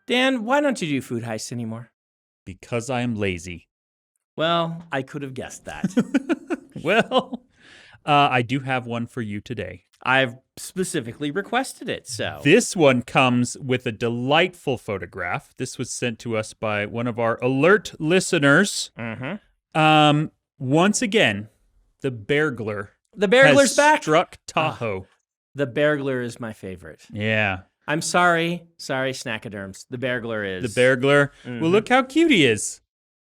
Dan, why don't you do food heists anymore? Because I am lazy. Well, I could have guessed that. Well, I do have one for you today. I've specifically requested it, so. This one comes with a delightful photograph. This was sent to us by one of our alert listeners. Mm-hmm. Once again, the Bearglur. The Bearglur's has back. struck Tahoe. The Bearglur is my favorite. Yeah. I'm sorry, snackoderms. The Bearglur is. The Bearglur. Mm-hmm. Well, look how cute he is.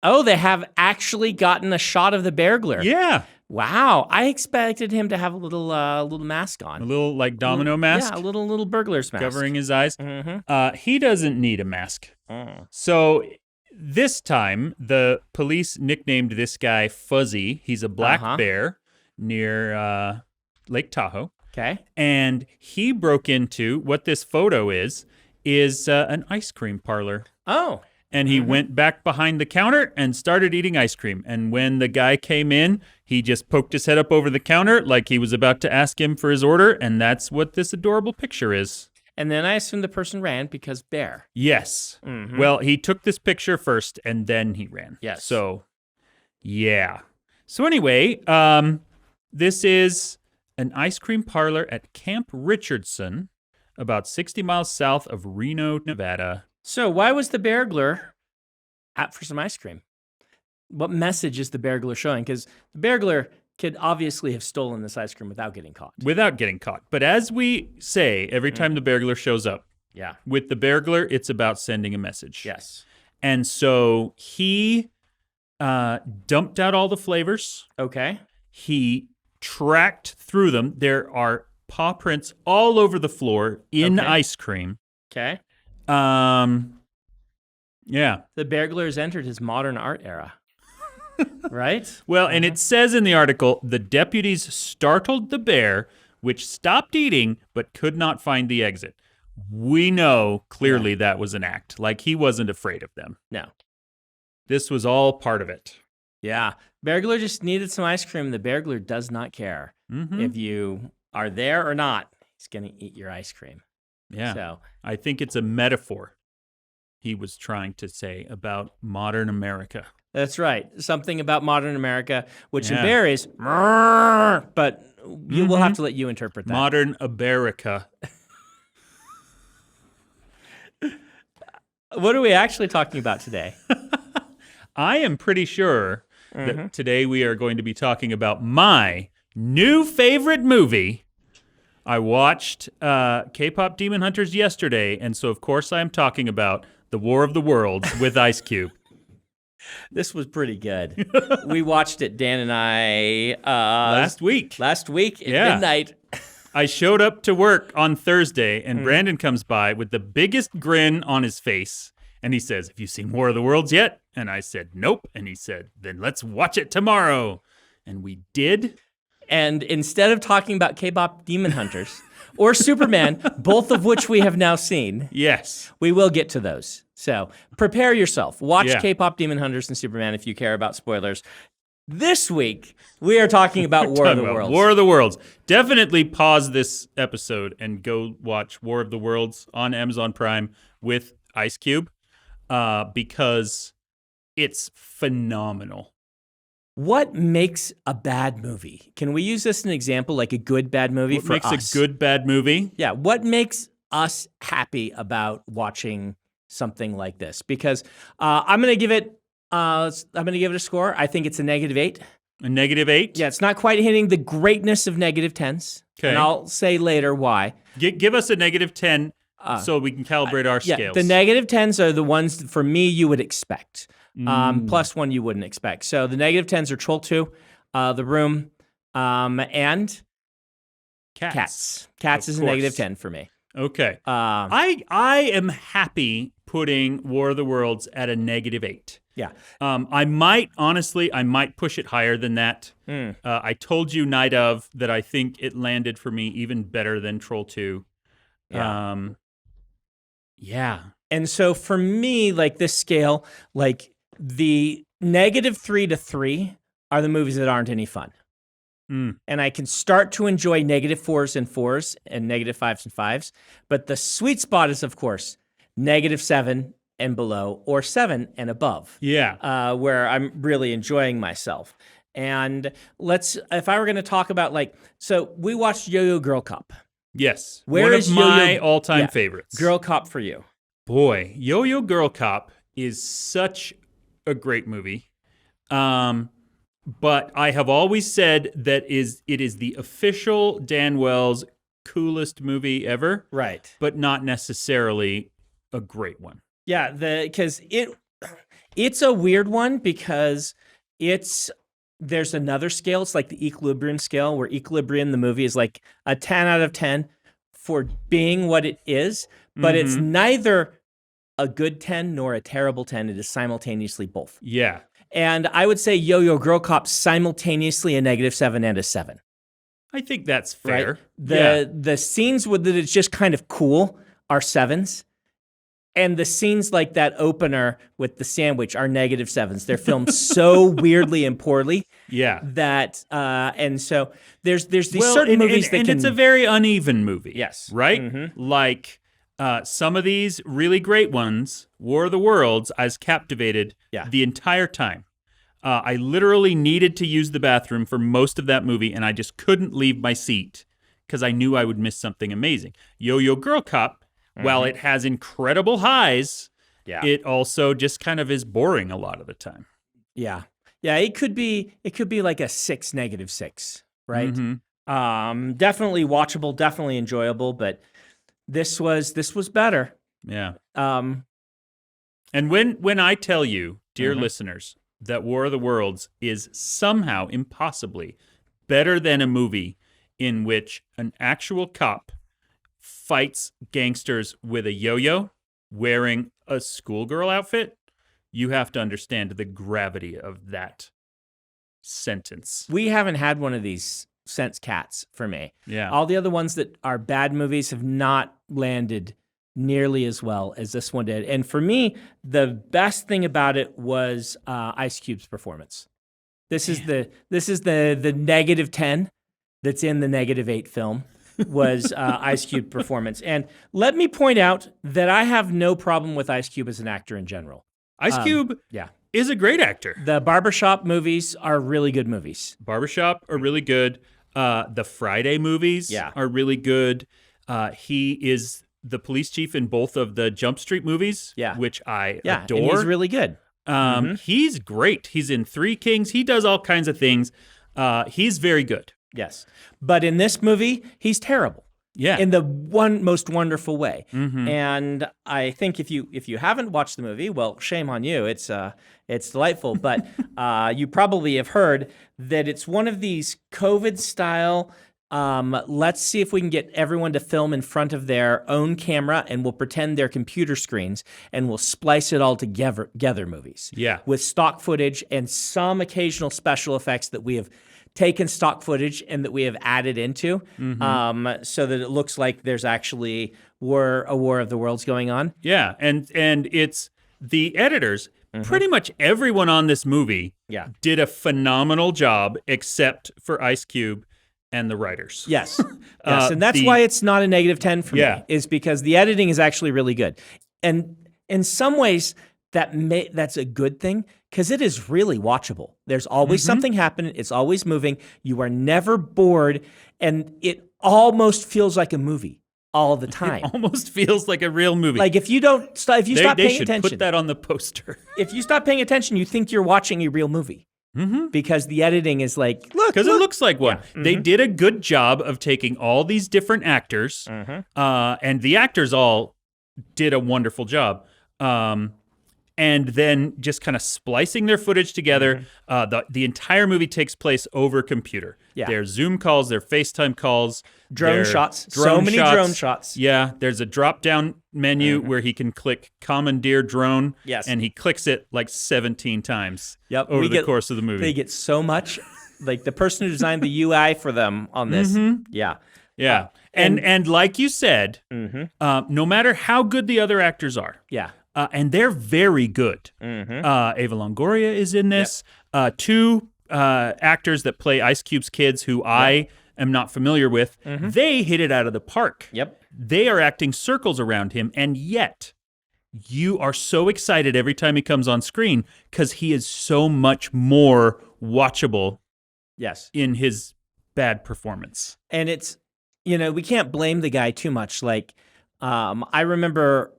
Oh, they have actually gotten a shot of the Bearglur. Yeah. Wow, I expected him to have a little mask on. A little like domino mask? Yeah, a little burglar's mask. Covering his eyes. Mm-hmm. He doesn't need a mask. Mm. So this time, the police nicknamed this guy Fuzzy. He's a black bear near Lake Tahoe. Okay. And he broke into what this photo is an ice cream parlor. Oh. And he went back behind the counter and started eating ice cream. And when the guy came in, he just poked his head up over the counter like he was about to ask him for his order. And that's what this adorable picture is. And then I assume the person ran because bear. Yes. Mm-hmm. Well, he took this picture first and then he ran. Yes. So, yeah. So anyway, this is an ice cream parlor at Camp Richardson, about 60 miles south of Reno, Nevada. So why was the Bearglur out for some ice cream? What message is the Bearglur showing? Because the Bearglur could obviously have stolen this ice cream without getting caught. Without getting caught. But as we say, every time the Bearglur shows up, with the Bearglur, it's about sending a message. Yes. And so he dumped out all the flavors. Okay. He tracked through them. There are paw prints all over the floor in ice cream. Okay. Yeah. The Bearglur has entered his modern art era. Right? Well, and it says in the article, the deputies startled the bear, which stopped eating but could not find the exit. We know clearly that was an act. Like he wasn't afraid of them. No. This was all part of it. Yeah. Bearglur just needed some ice cream. The Bearglur does not care if you are there or not. He's going to eat your ice cream. Yeah. So I think it's a metaphor he was trying to say about modern America. That's right. Something about modern America, which in bear is, but we'll have to let you interpret that. Modern America. What are we actually talking about today? I am pretty sure that today we are going to be talking about my new favorite movie. I watched K-Pop Demon Hunters yesterday, and so of course I am talking about The War of the Worlds with Ice Cube. This was pretty good. We watched it, Dan and I, last week at midnight. I showed up to work on Thursday, and Brandon comes by with the biggest grin on his face, and he says, "Have you seen War of the Worlds yet?" And I said, "Nope." And he said, "Then let's watch it tomorrow." And we did. And instead of talking about K-Pop Demon Hunters or Superman, both of which we have now seen, yes, we will get to those. So prepare yourself. Watch K-Pop Demon Hunters and Superman if you care about spoilers. This week, we are talking about War of the Worlds. War of the Worlds. Definitely pause this episode and go watch War of the Worlds on Amazon Prime with Ice Cube because it's phenomenal. What makes a bad movie? Can we use this as an example, like a good bad movie for us? What makes a good bad movie? Yeah, what makes us happy about watching something like this? Because I'm going to give it a score. I think it's a -8. A -8? Yeah, it's not quite hitting the greatness of -10s. Okay. And I'll say later why. Give us a -10 so we can calibrate our scales. The -10s are the ones, for me, you would expect. +1 you wouldn't expect. So the -10s are Troll 2, The Room, and Cats. Cats is a -10 for me. Okay. I am happy putting War of the Worlds at a -8. Yeah. I might push it higher than that. I told you night of that I think it landed for me even better than Troll 2. Yeah. And so for me, like this scale, like the -3 to 3 are the movies that aren't any fun. And I can start to enjoy -4s and 4s and -5s and 5s. But the sweet spot is, of course, -7 and below, or 7 and above. Yeah. Where I'm really enjoying myself. And if I were going to talk about so we watched Yo-Yo Girl Cop. Yes. Where One is of my Yo-Yo all-time favorites. Girl Cop for you? Boy, Yo-Yo Girl Cop is such a great movie. But I have always said that it is the official Dan Wells coolest movie ever. Right. But not necessarily a great one. Yeah, because it's a weird one because there's another scale. It's like the Equilibrium scale, where Equilibrium, the movie, is like a 10 out of 10 for being what it is, but it's neither a good 10 nor a terrible 10. It is simultaneously both. Yeah. And I would say Yo-Yo Girl Cop simultaneously a -7 and a 7. I think that's fair. Right? The scenes that it's just kind of cool are 7s. And the scenes like that opener with the sandwich are -7s. They're filmed so weirdly and poorly. Yeah. That and so there's these certain movies that it's a very uneven movie. Yes. Right? Mm-hmm. Like some of these really great ones, War of the Worlds, I was captivated the entire time. I literally needed to use the bathroom for most of that movie, and I just couldn't leave my seat because I knew I would miss something amazing. Yo-Yo Girl Cop, while it has incredible highs, it also just kind of is boring a lot of the time. Yeah. Yeah, it could be like a 6, -6, right? Mm-hmm. Definitely watchable, definitely enjoyable, but this was better. Yeah. And when I tell you, dear listeners, that War of the Worlds is somehow impossibly better than a movie in which an actual cop fights gangsters with a yo-yo wearing a schoolgirl outfit, you have to understand the gravity of that sentence. We haven't had one of these since Cats for me. Yeah. All the other ones that are bad movies have not landed nearly as well as this one did. And for me, the best thing about it was Ice Cube's performance. This is the -10 that's in the -8 film. Was Ice Cube performance. And let me point out that I have no problem with Ice Cube as an actor in general. Ice Cube is a great actor. The Barbershop movies are really good movies. Barbershop are really good. The Friday movies are really good. He is the police chief in both of the Jump Street movies, which I adore. And he's really good. He's great. He's in Three Kings. He does all kinds of things. He's very good. Yes. But in this movie, he's terrible. Yeah. In the most wonderful way. And I think if you haven't watched the movie, well, shame on you. It's delightful. But you probably have heard that it's one of these COVID-style, let's see if we can get everyone to film in front of their own camera and we'll pretend they're computer screens and we'll splice it all together movies. Yeah. With stock footage and some occasional special effects that we have taken stock footage and that we have added into so that it looks like there's actually a War of the Worlds going on. Yeah, and it's the editors, pretty much everyone on this movie did a phenomenal job except for Ice Cube and the writers. Yes, and that's why it's not a -10 for me, is because the editing is actually really good. And in some ways, that's a good thing because it is really watchable. There's always something happening. It's always moving. You are never bored, and it almost feels like a movie all the time. It almost feels like a real movie. Like if you stop paying attention. They should put that on the poster. If you stop paying attention, you think you're watching a real movie. Because the editing is like, look. Because it looks like one. Yeah. They did a good job of taking all these different actors, and the actors all did a wonderful job. And then just kind of splicing their footage together. The entire movie takes place over computer. Yeah. Their Zoom calls, their FaceTime calls. Drone shots. So many drone shots. Yeah, there's a drop-down menu where he can click Commandeer Drone. Yes. And he clicks it like 17 times over the course of the movie. They get so much. Like the person who designed the UI for them on this. Yeah. Yeah. And like you said, no matter how good the other actors are. Yeah. And they're very good. Ava Longoria is in this. Two actors that play Ice Cube's kids who I am not familiar with. They hit it out of the park. Yep. They are acting circles around him, and yet you are so excited every time he comes on screen because he is so much more watchable Yes. in his bad performance. And it's, we can't blame the guy too much. Like, I remember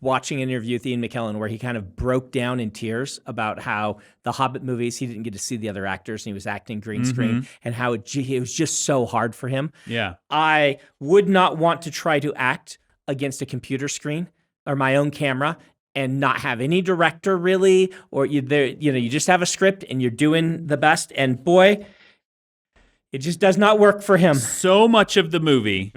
watching an interview with Ian McKellen where he kind of broke down in tears about how the Hobbit movies, he didn't get to see the other actors and he was acting green screen and how it was just so hard for him. Yeah. I would not want to try to act against a computer screen or my own camera and not have any director really, or you just have a script and you're doing the best. And boy, it just does not work for him. So much of the movie,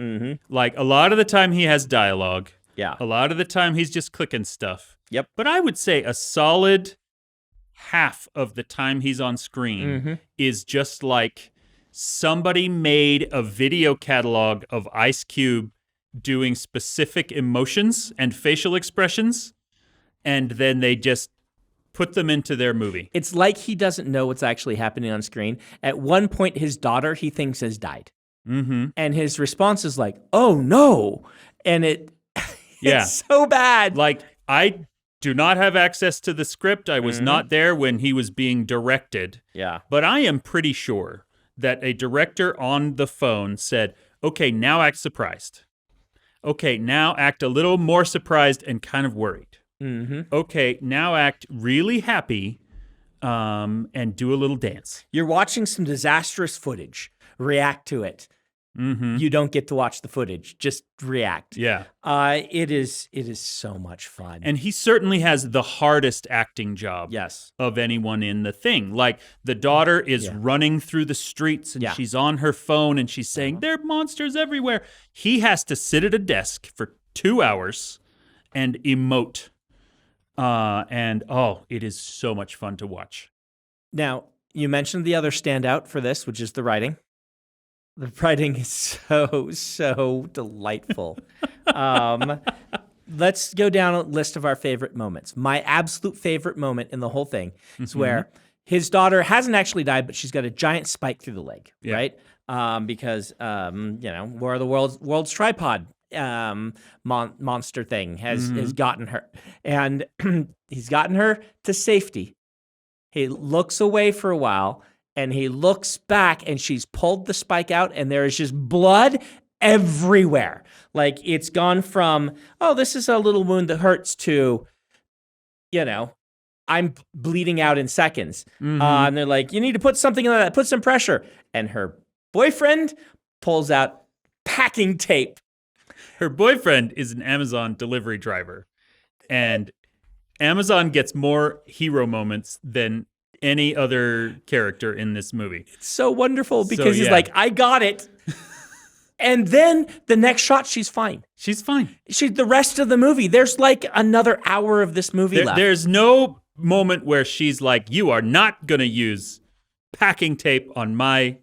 like a lot of the time he has dialogue. Yeah. A lot of the time he's just clicking stuff. Yep. But I would say a solid half of the time he's on screen is just like somebody made a video catalog of Ice Cube doing specific emotions and facial expressions, and then they just put them into their movie. It's like he doesn't know what's actually happening on screen. At one point, his daughter, he thinks, has died. And his response is like, oh, no. And it's so bad. Like, I do not have access to the script. I was not there when he was being directed. Yeah. But I am pretty sure that a director on the phone said, okay, now act surprised. Okay, now act a little more surprised and kind of worried. Okay, now act really happy and do a little dance. You're watching some disastrous footage. React to it. You don't get to watch the footage. Just react. Yeah. It is so much fun. And he certainly has the hardest acting job of anyone in the thing. Like, the daughter is running through the streets and she's on her phone and she's saying, there are monsters everywhere. He has to sit at a desk for 2 hours and emote. It is so much fun to watch. Now, you mentioned the other standout for this, which is the writing. The writing is so delightful. Let's go down a list of our favorite moments. My absolute favorite moment in the whole thing is where his daughter hasn't actually died, but she's got a giant spike through the leg, right? Because War of the World's tripod monster thing has gotten her, and he's gotten her to safety. He looks away for a while. And he looks back, and she's pulled the spike out, and there is just blood everywhere. Like, it's gone from, oh, this is a little wound that hurts, to, I'm bleeding out in seconds. And they're like, you need to put something in that, put some pressure. And her boyfriend pulls out packing tape. Her boyfriend is an Amazon delivery driver. And Amazon gets more hero moments than any other character in this movie. It's so wonderful because he's like, I got it. And then the next shot, she's fine. She's fine. The rest of the movie, there's like another hour of this movie left. There's no moment where she's like, you are not going to use packing tape on my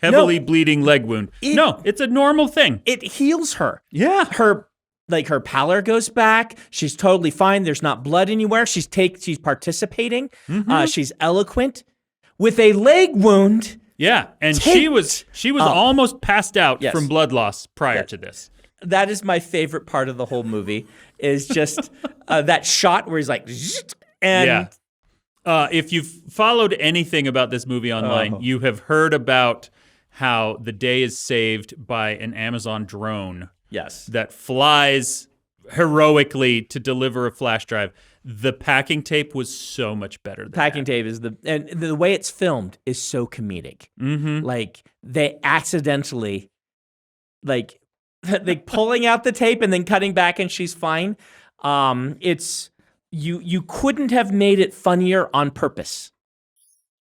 heavily bleeding leg wound. No, it's a normal thing. It heals her. Yeah. Her pallor goes back. She's totally fine. There's not blood anywhere. She's participating. She's eloquent with a leg wound. Yeah, and she was almost passed out from blood loss prior to this. That is my favorite part of the whole movie. Is just that shot where he's like, and if you've followed anything about this movie online, you have heard about how the day is saved by an Amazon drone. Yes. That flies heroically to deliver a flash drive. The packing tape was so much better than packing tape is and the way it's filmed is so comedic. Like, they accidentally, like pulling out the tape and then cutting back and she's fine. It's you couldn't have made it funnier on purpose.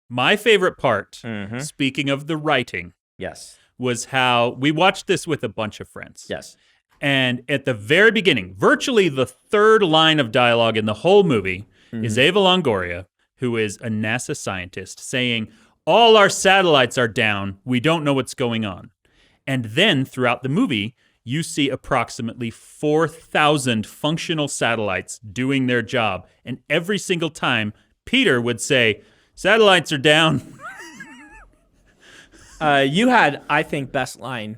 My favorite part, speaking of the writing, was how we watched this with a bunch of friends. Yes. And at the very beginning, virtually the third line of dialogue in the whole movie is Ava Longoria, who is a NASA scientist, saying, all our satellites are down. We don't know what's going on. And then throughout the movie, you see approximately 4,000 functional satellites doing their job. And every single time, Peter would say, satellites are down. You had, I think, best line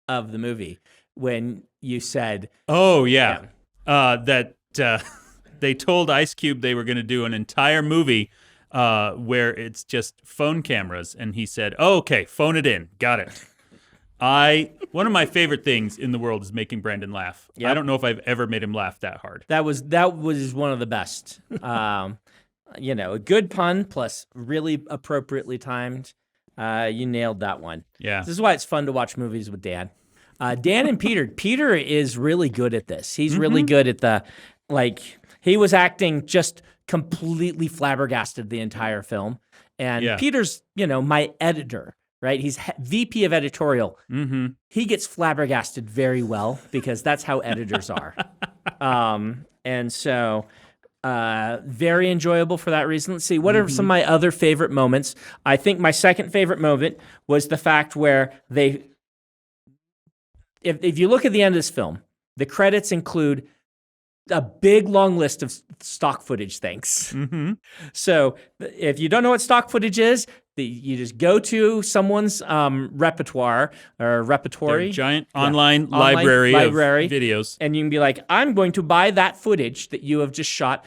of the movie when you said, that they told Ice Cube they were going to do an entire movie where it's just phone cameras, and he said, "Oh, okay, phone it in, got it." One of my favorite things in the world is making Brandon laugh. Yep. I don't know if I've ever made him laugh that hard. That was one of the best. A good pun plus really appropriately timed. You nailed that one. Yeah. This is why it's fun to watch movies with Dan. Dan and Peter. Peter is really good at this. He's really good at he was acting just completely flabbergasted the entire film. And Peter's, my editor. Right, he's VP of editorial. Mm-hmm. He gets flabbergasted very well because that's how editors are, and so very enjoyable for that reason. Let's see, what are some of my other favorite moments? I think my second favorite moment was the fact where if you look at the end of this film, the credits include a big long list of stock footage things. Mm-hmm. So if you don't know what stock footage is, you just go to someone's repertoire or repertory. Their giant online library of videos. And you can be like, I'm going to buy that footage that you have just shot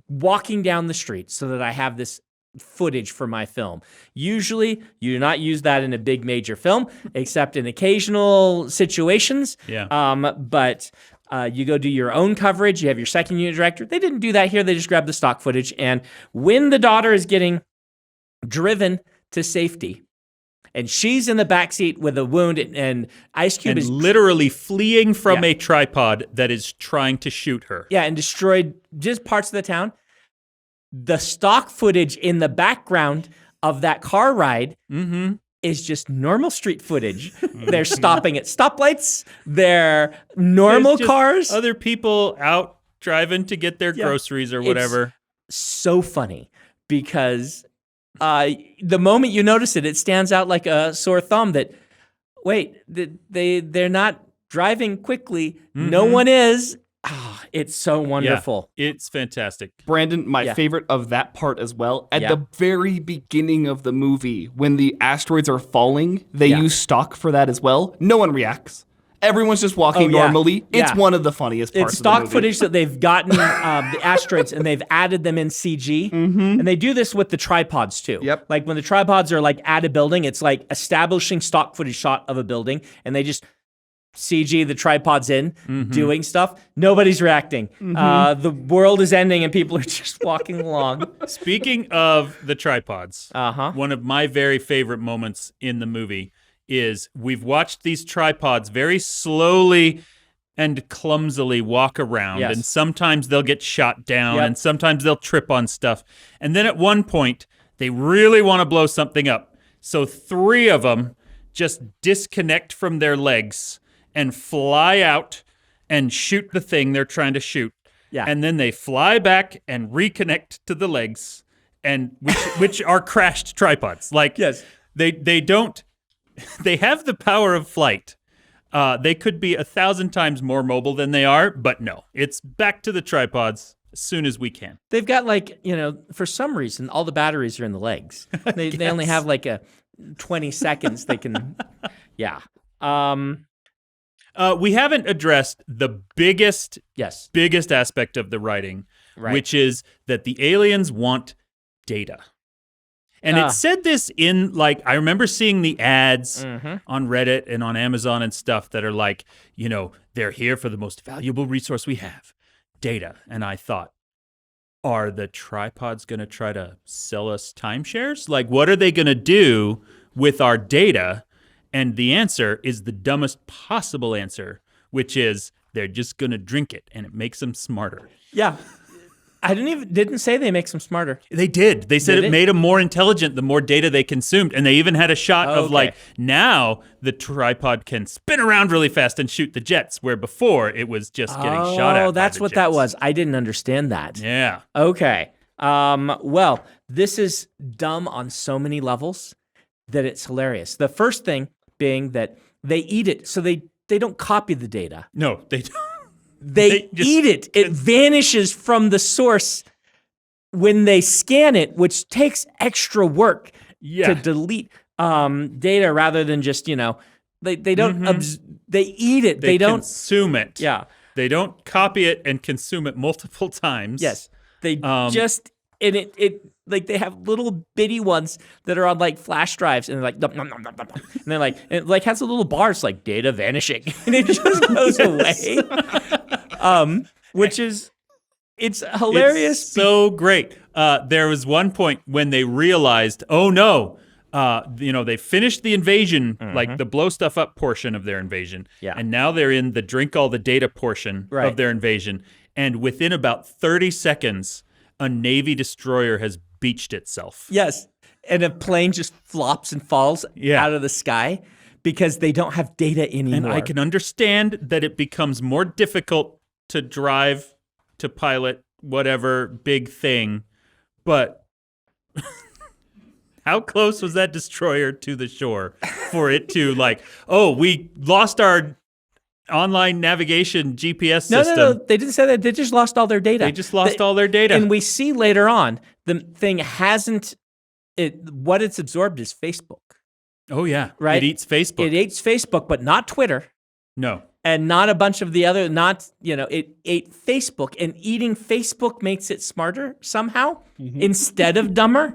walking down the street so that I have this footage for my film. Usually, you do not use that in a big major film, except in occasional situations. Yeah. But you go do your own coverage. You have your second unit director. They didn't do that here. They just grabbed the stock footage. And when the daughter is getting driven to safety, and she's in the backseat with a wound, and Ice Cube is literally fleeing from a tripod that is trying to shoot her. Yeah, and destroyed just parts of the town. The stock footage in the background of that car ride is just normal street footage. They're stopping at stoplights. They're normal cars. Other people out driving to get their groceries or whatever. It's so funny because the moment you notice it, it stands out like a sore thumb that, wait, they're not driving quickly. No one is. It's so wonderful. Yeah, it's fantastic. Brandon, my favorite of that part as well, at the very beginning of the movie, when the asteroids are falling, they use stock for that as well. No one reacts. Everyone's just walking normally. It's one of the funniest parts It's stock of the movie. footage that they've gotten the asteroids and they've added them in CG. And they do this with the tripods too. Yep. Like when the tripods are like at a building, it's like establishing stock footage shot of a building and they just CG the tripods in, doing stuff. Nobody's reacting. The world is ending and people are just walking along. Speaking of the tripods, one of my very favorite moments in the movie is we've watched these tripods very slowly and clumsily walk around, and sometimes they'll get shot down, and sometimes they'll trip on stuff. And then at one point, they really want to blow something up. So 3 of them just disconnect from their legs and fly out and shoot the thing they're trying to shoot. Yeah. And then they fly back and reconnect to the legs, and which are crashed tripods. Like they don't. They have the power of flight. They could be 1,000 times more mobile than they are, but no, it's back to the tripods as soon as we can. They've got for some reason, all the batteries are in the legs. They only have like a 20 seconds they can, we haven't addressed the biggest aspect of the writing, which is that the aliens want data. And it said this in, I remember seeing the ads on Reddit and on Amazon and stuff that are like, they're here for the most valuable resource we have, data. And I thought, are the tripods going to try to sell us timeshares? Like, what are they going to do with our data? And the answer is the dumbest possible answer, which is they're just going to drink it and it makes them smarter. Yeah. I didn't say they make them smarter. They did. They said it made them more intelligent the more data they consumed. And they even had a shot of now the tripod can spin around really fast and shoot the jets, where before it was just getting shot at. Oh, that's what that was. I didn't understand that. Yeah. Okay. Well, this is dumb on so many levels that it's hilarious. The first thing being that they eat it, so they don't copy the data. No, they don't. They eat it. It vanishes from the source when they scan it, which takes extra work to delete data rather than just, they don't, they eat it. They don't consume it. Yeah. They don't copy it and consume it multiple times. Yes. They and it like they have little bitty ones that are on like flash drives, and they're like, nom, nom, nom, nom, nom. And they're like, it like has a little bar. It's like data vanishing, and it just goes away. Which is, it's hilarious. It's so great. There was one point when they realized, oh no, they finished the invasion, like the blow stuff up portion of their invasion, and now they're in the drink all the data portion of their invasion. And within about 30 seconds, a Navy destroyer has beached itself. Yes. And a plane just flops and falls out of the sky because they don't have data anymore. And I can understand that it becomes more difficult to drive, to pilot, whatever big thing. But how close was that destroyer to the shore for it to we lost our online navigation GPS system? No. They didn't say that. They just lost all their data. They just lost all their data. And we see later on, the thing what it's absorbed is Facebook. Oh, yeah. Right? It eats Facebook. It eats Facebook, but not Twitter. No. And not a bunch of the other, it ate Facebook. And eating Facebook makes it smarter somehow instead of dumber.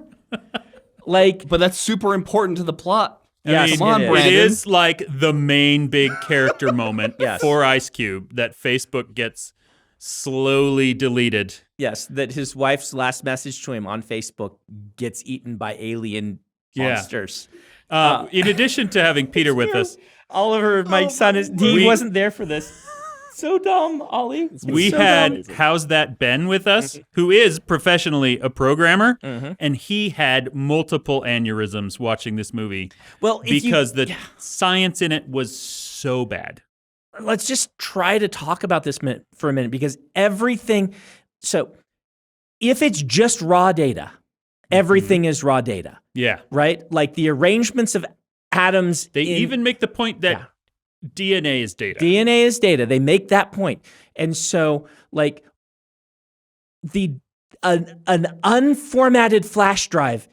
But that's super important to the plot. Yes, come on, it Brandon. It is like the main big character moment Yes. for Ice Cube that Facebook gets slowly deleted. Yes, that his wife's last message to him on Facebook gets eaten by alien monsters. In addition to having Peter with us, Oliver, my son, he wasn't there for this. So dumb, Ollie. We had How's That Ben with us, who is professionally a programmer, and he had multiple aneurysms watching this movie. Well, because the science in it was so bad. Let's just try to talk about this for a minute, because everything. So, if it's just raw data, everything is raw data. Yeah. Right? Like the arrangements of atoms. They even make the point that DNA is data. DNA is data. They make that point. And so, like, an unformatted flash drive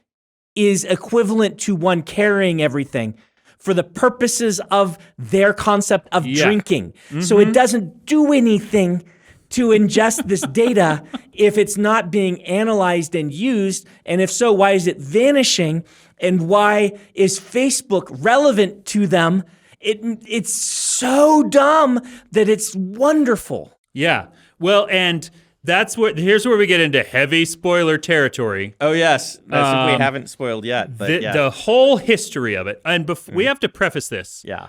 is equivalent to one carrying everything for the purposes of their concept of drinking. So it doesn't do anything to ingest this data if it's not being analyzed and used. And if so, why is it vanishing? And why is Facebook relevant to them? It's so dumb that it's wonderful. Yeah. Well, and here's where we get into heavy spoiler territory. Oh, yes. That's if we haven't spoiled yet. But the whole history of it. And we have to preface this. Yeah.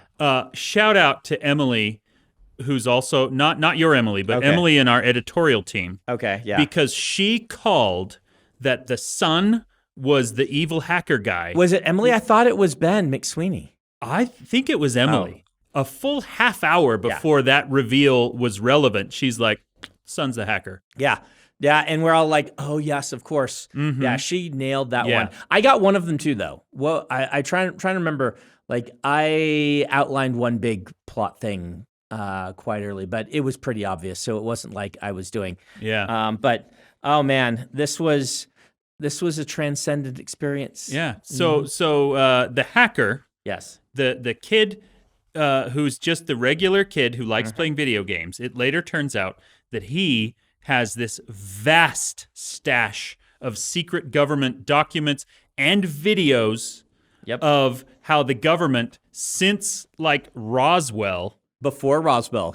Shout out to Emily, who's also not your Emily, but Emily in our editorial team. Okay, yeah. Because she called that the son was the evil hacker guy. Was it Emily? I thought it was Ben McSweeney. I think it was Emily. A full half hour before that reveal was relevant, she's like, son's the hacker. Yeah. Yeah, and we're all like, oh, yes, of course. Yeah, she nailed that one. I got one of them, too, though. Well, I try to remember, like, I outlined one big plot thing quite early, but it was pretty obvious, so it wasn't like I was doing. Yeah. But, oh, man, this was a transcendent experience. Yeah. So the hacker... Yes. The kid who's just the regular kid who likes playing video games, it later turns out that he has this vast stash of secret government documents and videos of how the government, since like Roswell. Before Roswell,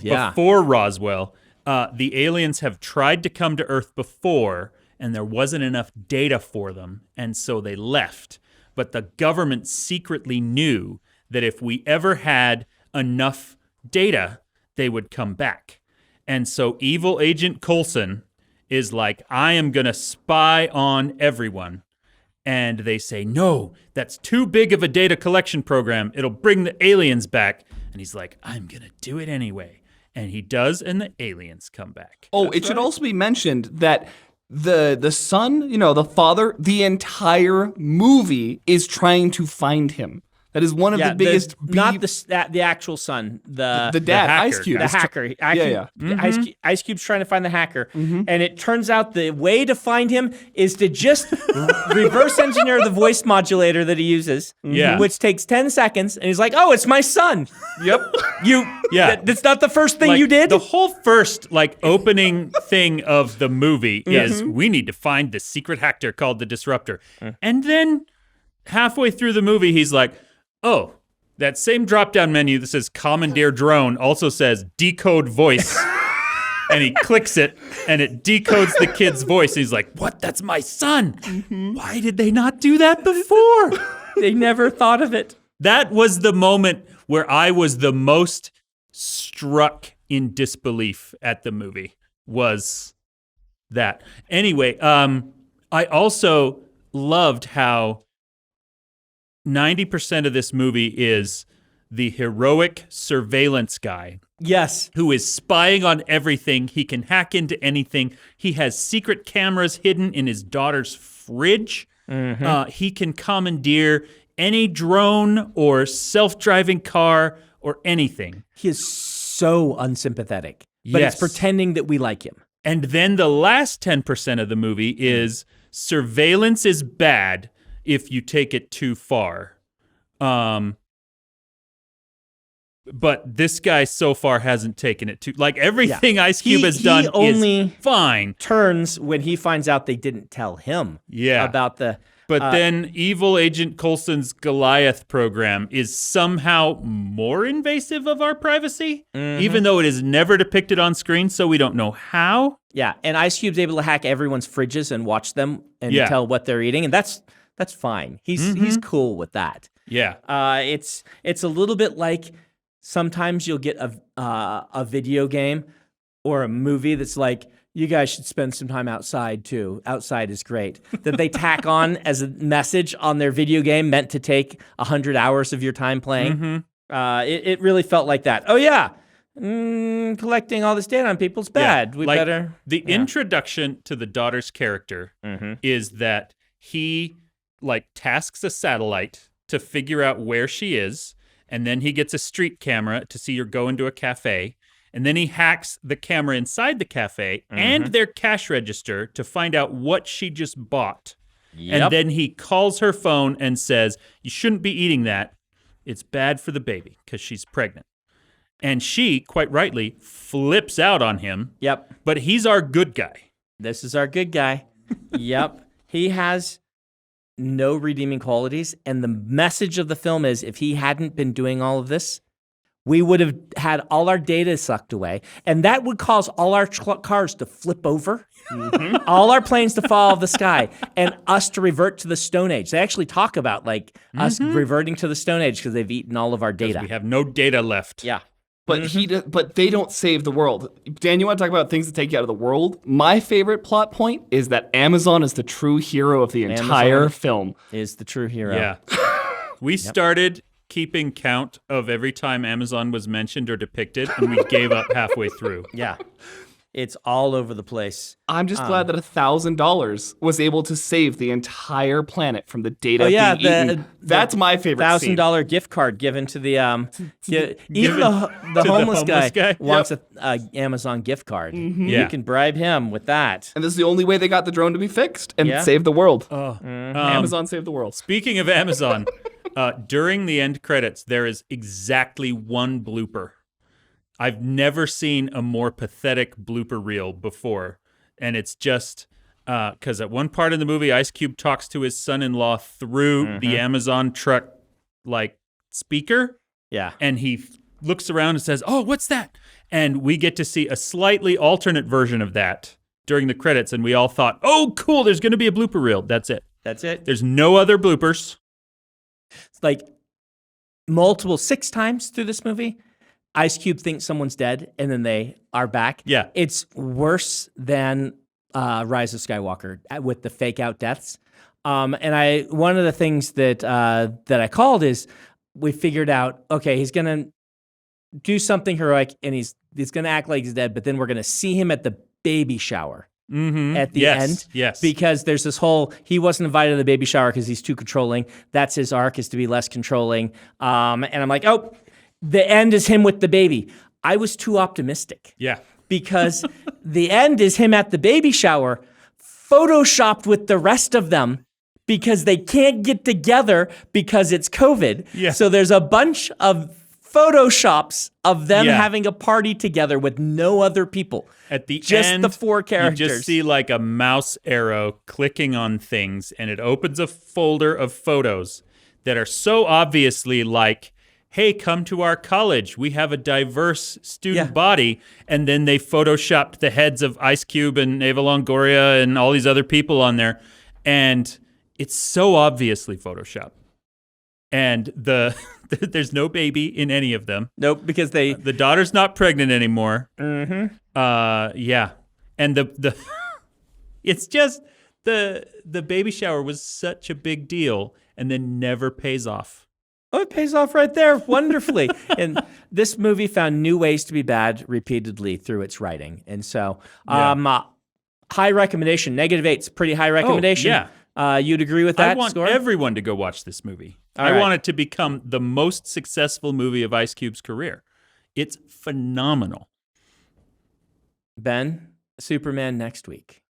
the aliens have tried to come to Earth before, and there wasn't enough data for them, and so they left. But the government secretly knew that if we ever had enough data, they would come back. And so evil Agent Coulson is like, I am going to spy on everyone. And they say, no, that's too big of a data collection program. It'll bring the aliens back. And he's like, I'm going to do it anyway. And he does, and the aliens come back. Oh, it should also be mentioned that the son, the father, the entire movie is trying to find him. That is one of the biggest. Not the actual son. The dad, hacker Ice Cube. The hacker. Ice Cube's trying to find the hacker. And it turns out the way to find him is to just reverse engineer the voice modulator that he uses, which takes 10 seconds. And he's like, oh, it's my son. Yep. That's not the first thing you did? The whole first opening thing of the movie is we need to find the secret hacker called the Disruptor. And then halfway through the movie, he's like, oh, that same drop-down menu that says Commandeer Drone also says Decode Voice. And he clicks it, and it decodes the kid's voice. And he's like, what? That's my son. Why did they not do that before? They never thought of it. That was the moment where I was the most struck in disbelief at the movie, was that. Anyway, I also loved how 90% of this movie is the heroic surveillance guy. Yes. Who is spying on everything. He can hack into anything. He has secret cameras hidden in his daughter's fridge. He can commandeer any drone or self-driving car or anything. He is so unsympathetic, but it's pretending that we like him. And then the last 10% of the movie is surveillance is bad if you take it too far. But this guy so far hasn't taken it too. Everything Ice Cube has done is fine. Turns when he finds out they didn't tell him about the... But then evil Agent Coulson's Goliath program is somehow more invasive of our privacy, even though it is never depicted on screen, so we don't know how. Yeah, and Ice Cube's able to hack everyone's fridges and watch them and tell what they're eating, and that's fine. He's cool with that. Yeah. It's a little bit like sometimes you'll get a video game or a movie that's like, you guys should spend some time outside too. Outside is great. That they tack on as a message on their video game meant to take 100 hours of your time playing. It really felt like that. Oh yeah, collecting all this data on people's bad. We better. The introduction to the daughter's character is that he tasks a satellite to figure out where she is, and then he gets a street camera to see her go into a cafe. And then he hacks the camera inside the cafe and their cash register to find out what she just bought. And then he calls her phone and says, you shouldn't be eating that. It's bad for the baby because she's pregnant. And she, quite rightly, flips out on him. Yep. But he's our good guy. This is our good guy. Yep. He has no redeeming qualities. And the message of the film is, if he hadn't been doing all of this, we would have had all our data sucked away, and that would cause all our cars to flip over, all our planes to fall out of the sky, and us to revert to the Stone Age. They actually talk about us reverting to the Stone Age because they've eaten all of our data. We have no data left. Yeah. But but they don't save the world. Dan, you want to talk about things that take you out of the world? My favorite plot point is that Amazon is the true hero of the entire film. Is the true hero. Yeah. We started keeping count of every time Amazon was mentioned or depicted, and we gave up halfway through. Yeah. It's all over the place. I'm just glad that $1,000 was able to save the entire planet from the data being eaten. That's my favorite $1,000 gift card given to the even the homeless guy wants a Amazon gift card. You can bribe him with that. And this is the only way they got the drone to be fixed and save the world. Amazon saved the world. Speaking of Amazon, during the end credits, there is exactly one blooper. I've never seen a more pathetic blooper reel before. And it's just because at one part in the movie, Ice Cube talks to his son-in-law through the Amazon truck speaker. Yeah. And he looks around and says, oh, what's that? And we get to see a slightly alternate version of that during the credits. And we all thought, oh, cool, there's going to be a blooper reel. That's it. That's it. There's no other bloopers. It's 6 times through this movie, Ice Cube thinks someone's dead, and then they are back. Yeah. It's worse than Rise of Skywalker with the fake out deaths. And one of the things that I called is we figured out, okay, he's going to do something heroic, and he's going to act like he's dead, but then we're going to see him at the baby shower. at the Yes, end. yes. Because there's this whole, he wasn't invited to the baby shower because he's too controlling. That's his arc, is to be less controlling. And I'm like, oh, the end is him with the baby. I was too optimistic. Yeah. Because the end is him at the baby shower, photoshopped with the rest of them because they can't get together because it's COVID. Yeah. So there's a bunch of photoshops of them having a party together with no other people. At the just end, the 4 characters. You just see like a mouse arrow clicking on things, and it opens a folder of photos that are so obviously like, hey, come to our college. We have a diverse student body. And then they photoshopped the heads of Ice Cube and Eva Longoria and all these other people on there. And it's so obviously photoshopped. And there's no baby in any of them. Nope, because the daughter's not pregnant anymore. Mm-hmm. Yeah. And the it's just the baby shower was such a big deal and then never pays off. Oh, it pays off right there wonderfully. And this movie found new ways to be bad repeatedly through its writing. And so, high recommendation. -8's pretty high recommendation. Oh, yeah. You'd agree with that I want score? everyone to go watch this movie. All I right. want it to become the most successful movie of Ice Cube's career. It's phenomenal. Ben, Superman next week.